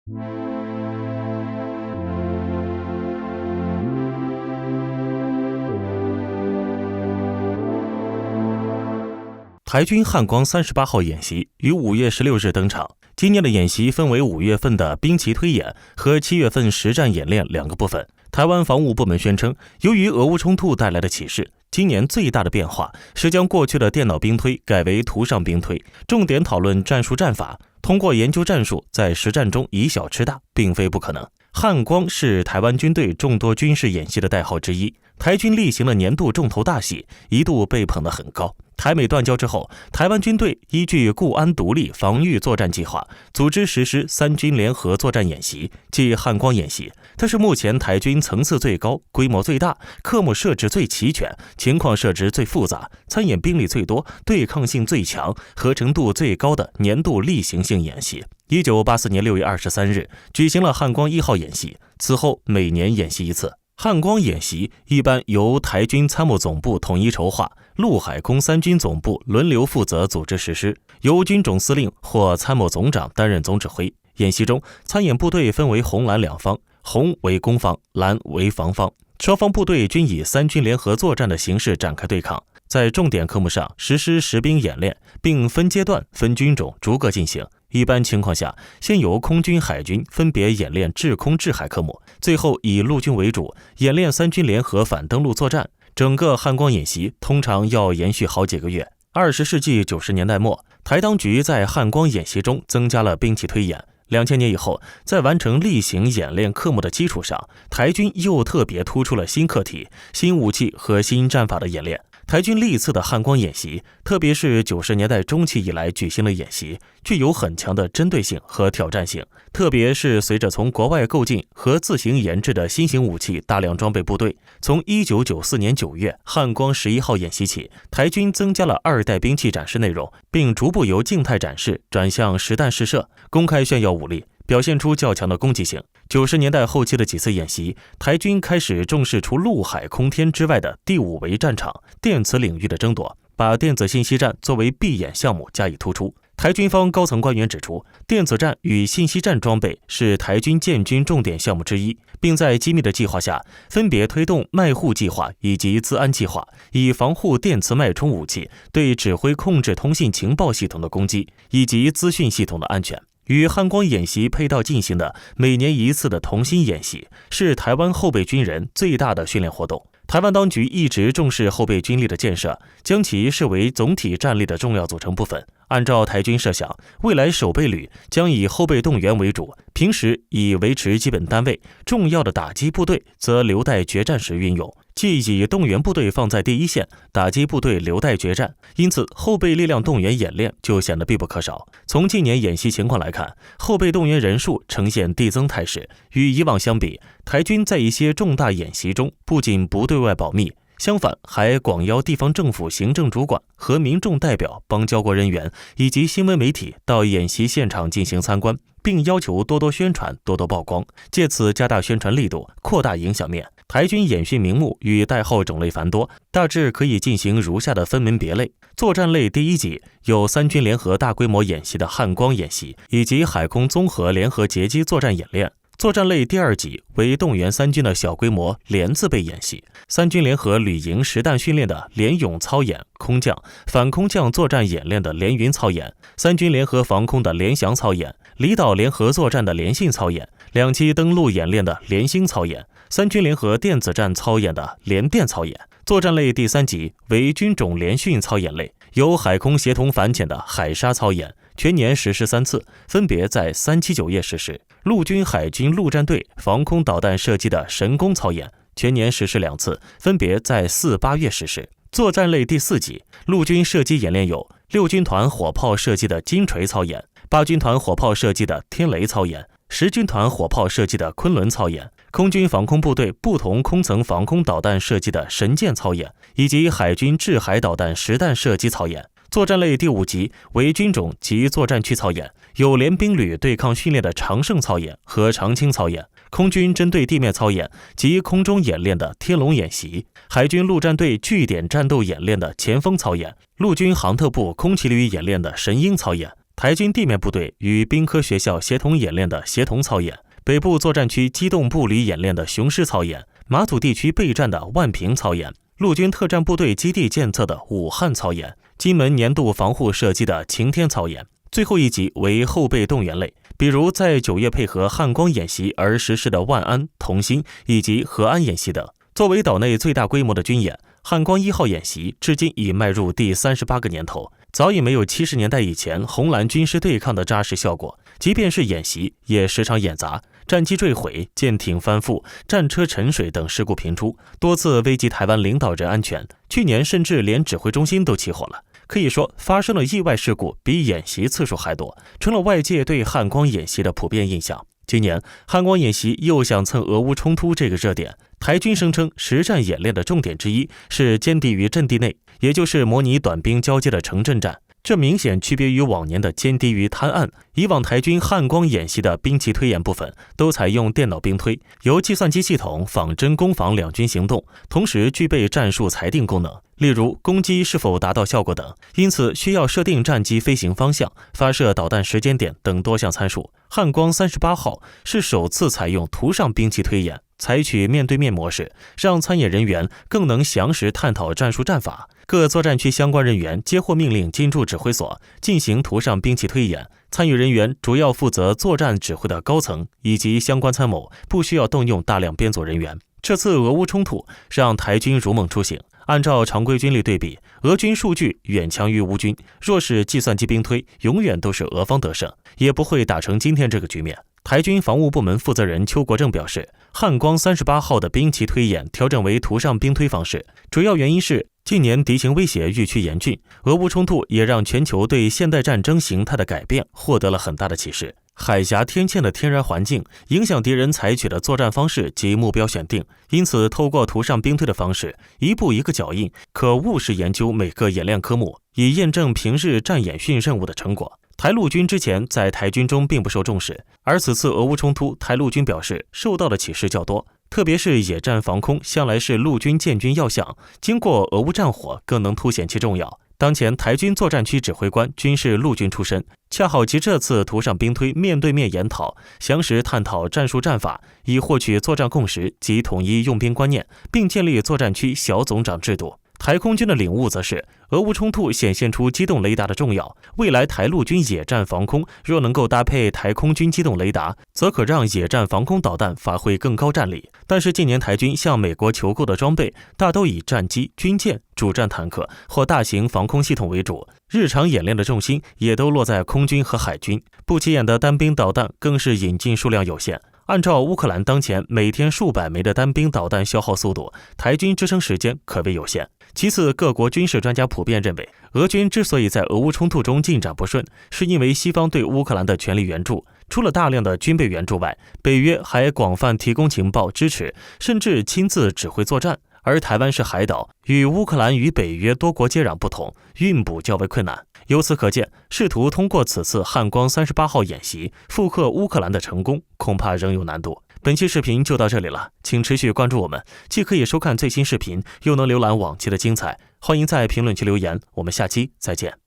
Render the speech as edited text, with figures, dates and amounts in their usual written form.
台军汉光38号演习于5月16日登场。今年的演习分为5月份的兵棋推演和7月份实战演练两个部分。台湾防务部门宣称，由于俄乌冲突带来的启示，今年最大的变化是将过去的电脑兵推改为图上兵推，重点讨论战术战法，通过研究战术在实战中以小吃大，并非不可能。汉光是台湾军队众多军事演习的代号之一，台军例行的年度重头大戏一度被捧得很高。台美断交之后，台湾军队依据固安独立防御作战计划，组织实施3军联合作战演习，即汉光演习。它是目前台军层次最高、规模最大、科目设置最齐全、情况设置最复杂、参演兵力最多、对抗性最强、合成度最高的年度例行性演习。1984年6月23日举行了汉光1号演习，此后每年演习一次。汉光演习一般由台军参谋总部统一筹划，陆海空3军总部轮流负责组织实施，由军总司令或参谋总长担任总指挥。演习中，参演部队分为红蓝两方，红为攻方，蓝为防方。双方部队均以3军联合作战的形式展开对抗，在重点科目上实施实兵演练，并分阶段、分军种逐个进行。一般情况下，先由空军、海军分别演练制空、制海科目，最后以陆军为主演练3军联合反登陆作战。整个汉光演习通常要延续好几个月。20世纪90年代末，台当局在汉光演习中增加了兵棋推演。2000年以后，在完成例行演练科目的基础上，台军又特别突出了新课题、新武器和新战法的演练。台军历次的汉光演习，特别是90年代中期以来举行的演习，具有很强的针对性和挑战性。特别是随着从国外购进和自行研制的新型武器大量装备部队，从1994年9月汉光11号演习起，台军增加了2代兵器展示内容，并逐步由静态展示转向实弹试射，公开炫耀武力，表现出较强的攻击性。90年代后期的几次演习，台军开始重视除陆海空天之外的第5维战场电磁领域的争夺，把电子信息战作为闭眼项目加以突出。台军方高层官员指出，电子战与信息战装备是台军建军重点项目之一，并在机密的计划下，分别推动卖户计划以及资安计划，以防护电磁脉冲武器对指挥控制通信情报系统的攻击，以及资讯系统的安全。与汉光演习配套进行的每年一次的同心演习，是台湾后备军人最大的训练活动。台湾当局一直重视后备军力的建设，将其视为总体战力的重要组成部分。按照台军设想，未来守备旅将以后备动员为主，平时以维持基本单位，重要的打击部队则留待决战时运用，即以动员部队放在第一线，打击部队留待决战。因此，后备力量动员演练就显得必不可少。从近年演习情况来看，后备动员人数呈现递增态势。与以往相比，台军在一些重大演习中不仅不对外保密，相反还广邀地方政府行政主管和民众代表、邦交国人员以及新闻媒体到演习现场进行参观，并要求多多宣传、多多曝光，借此加大宣传力度，扩大影响面。台军演训名目与代号种类繁多，大致可以进行如下的分门别类。作战类第1级有3军联合大规模演习的汉光演习，以及海空综合联合截击作战演练。作战类第2级为动员3军的小规模联自备演习，3军联合旅营实弹训练的联勇操演、空降、反空降作战演练的联云操演，3军联合防空的联翔操演，离岛联合作战的联信操演，2栖登陆演练的联星操演，3军联合电子战操演的联电操演。作战类第3级为军种联训操演类，由海空协同反潜的海沙操演，全年实施3次，分别在3、7、9月实施。陆军、海军陆战队防空导弹射击的神功操演，全年实施2次，分别在4、8月实施。作战类第4级，陆军射击演练有6军团火炮射击的金锤操演，8军团火炮射击的天雷操演，10军团火炮射击的昆仑操演，空军防空部队不同空层防空导弹射击的神箭操演，以及海军制海导弹实弹射击操演。作战类第5级为军种及作战区操演，有联兵旅对抗训练的长胜操演和长青操演，空军针对地面操演及空中演练的天龙演习，海军陆战队据点战斗演练的前锋操演，陆军航特部空骑旅演练的神鹰操演。台军地面部队与兵科学校协同演练的协同操演，北部作战区机动步旅演练的雄狮操演，马祖地区备战的万平操演，陆军特战部队基地建设的武汉操演，金门年度防护射击的晴天操演。最后一级为后备动员类，比如在9月配合汉光演习而实施的万安、同心以及和安演习等。作为岛内最大规模的军演，汉光1号演习至今已迈入第38个年头，早已没有70年代以前红蓝军事对抗的扎实效果。即便是演习，也时常演杂，战机坠毁、舰艇翻覆、战车沉水等事故频出，多次危及台湾领导人安全。去年甚至连指挥中心都起火了。可以说，发生的意外事故比演习次数还多，成了外界对汉光演习的普遍印象。今年汉光演习又想蹭俄乌冲突这个热点，台军声称实战演练的重点之一是歼敌于阵地内，也就是模拟短兵交接的城镇战。这明显区别于往年的歼敌于滩岸。以往台军汉光演习的兵棋推演部分都采用电脑兵推，由计算机系统仿真攻防两军行动，同时具备战术裁定功能，例如攻击是否达到效果等，因此需要设定战机飞行方向、发射导弹时间点等多项参数。汉光38号是首次采用图上兵棋推演，采取面对面模式，让参演人员更能详实探讨战术战法。各作战区相关人员接获命令进驻指挥所进行图上兵棋推演，参与人员主要负责作战指挥的高层以及相关参谋，不需要动用大量编组人员。这次俄乌冲突让台军如梦初醒，按照常规军力对比，俄军数据远强于乌军，若是计算机兵推，永远都是俄方得胜，也不会打成今天这个局面。台军防务部门负责人邱国正表示，汉光38号的兵棋推演调整为图上兵推方式，主要原因是近年敌情威胁愈趋严峻，俄乌冲突也让全球对现代战争形态的改变获得了很大的启示。海峡天堑的天然环境影响敌人采取的作战方式及目标选定，因此透过图上兵推的方式，一步一个脚印，可务实研究每个演练科目，以验证平日战演训任务的成果。台陆军之前在台军中并不受重视，而此次俄乌冲突，台陆军表示受到的启示较多，特别是野战防空向来是陆军建军要项，经过俄乌战火更能凸显其重要。当前台军作战区指挥官均是陆军出身，恰好及这次图上兵推面对面研讨，详实探讨战术战法，以获取作战共识及统一用兵观念，并建立作战区小总长制度。台空军的领悟则是，俄乌冲突显现出机动雷达的重要，未来台陆军野战防空若能够搭配台空军机动雷达，则可让野战防空导弹发挥更高战力。但是近年台军向美国求购的装备大都以战机、军舰、主战坦克或大型防空系统为主，日常演练的重心也都落在空军和海军，不起眼的单兵导弹更是引进数量有限。按照乌克兰当前每天数百枚的单兵导弹消耗速度，台军支撑时间可谓有限。其次，各国军事专家普遍认为，俄军之所以在俄乌冲突中进展不顺，是因为西方对乌克兰的全力援助，除了大量的军备援助外，北约还广泛提供情报支持，甚至亲自指挥作战。而台湾是海岛，与乌克兰与北约多国接壤不同，运补较为困难。由此可见，试图通过此次汉光38号演习复刻乌克兰的成功，恐怕仍有难度。本期视频就到这里了，请持续关注我们，既可以收看最新视频，又能浏览往期的精彩。欢迎在评论区留言，我们下期再见。